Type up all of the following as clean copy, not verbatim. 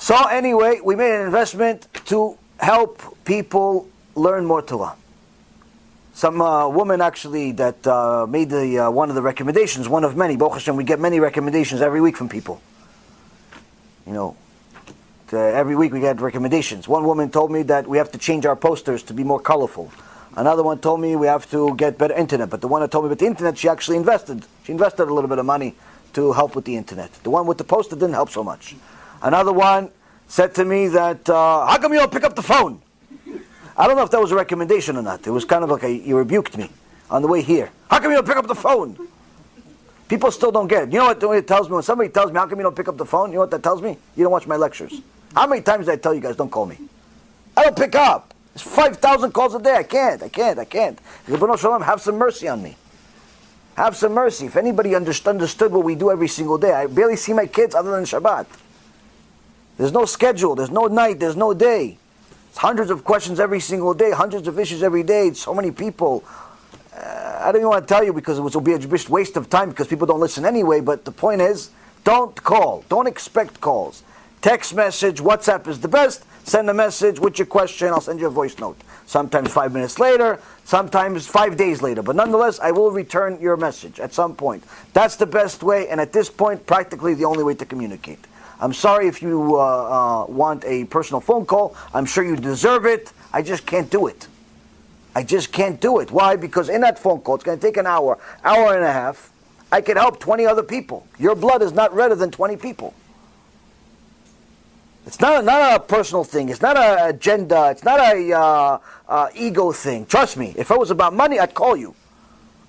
So anyway, we made an investment to help people learn more Torah. Some woman actually that made one of the recommendations, one of many. Baruch Hashem, we get many recommendations every week from people. Every week we get recommendations. One woman told me that we have to change our posters to be more colorful. Another one told me we have to get better internet. But the one that told me about the internet, she actually invested. She invested a little bit of money to help with the internet. The one with the poster didn't help so much. Another one said to me that, how come you don't pick up the phone? I don't know if that was a recommendation or not. It was kind of like you rebuked me on the way here. How come you don't pick up the phone? People still don't get it. You know what it tells me? When somebody tells me, how come you don't pick up the phone? You know what that tells me? You don't watch my lectures. How many times did I tell you guys, don't call me? I don't pick up. It's 5,000 calls a day. I can't. Ribono Shalom, have some mercy on me. Have some mercy. If anybody understood what we do every single day, I barely see my kids other than Shabbat. There's no schedule. There's no night. There's no day. It's hundreds of questions every single day. Hundreds of issues every day. It's so many people. I don't even want to tell you because it will be a waste of time because people don't listen anyway. But the point is, don't call. Don't expect calls. Text message, WhatsApp is the best. Send a message with your question. I'll send you a voice note. Sometimes 5 minutes later, sometimes 5 days later. But nonetheless, I will return your message at some point. That's the best way, and at this point, practically the only way to communicate. I'm sorry if you want a personal phone call. I'm sure you deserve it. I just can't do it. I just can't do it. Why? Because in that phone call, it's going to take an hour, hour and a half. I can help 20 other people. Your blood is not redder than 20 people. It's not a personal thing. It's not an agenda. It's not a ego thing. Trust me. If it was about money, I'd call you.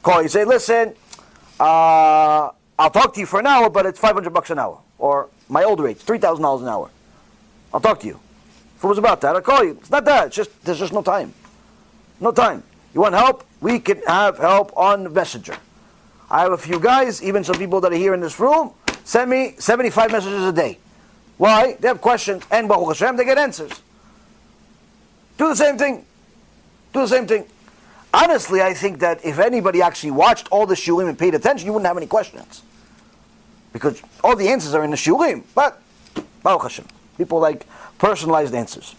Call you. Say, listen, I'll talk to you for an hour, but it's $500 an hour. Or my old rate's $3,000 an hour. I'll talk to you. If it was about that, I'd call you. It's not that. It's just there's just no time. No time. You want help? We can have help on Messenger. I have a few guys, even some people that are here in this room, send me 75 messages a day. Why? They have questions, and Baruch Hashem, they get answers. Do the same thing. Do the same thing. Honestly, I think that if anybody actually watched all the shulim and paid attention, you wouldn't have any questions. Because all the answers are in the shulim. But, Baruch Hashem, people like personalized answers.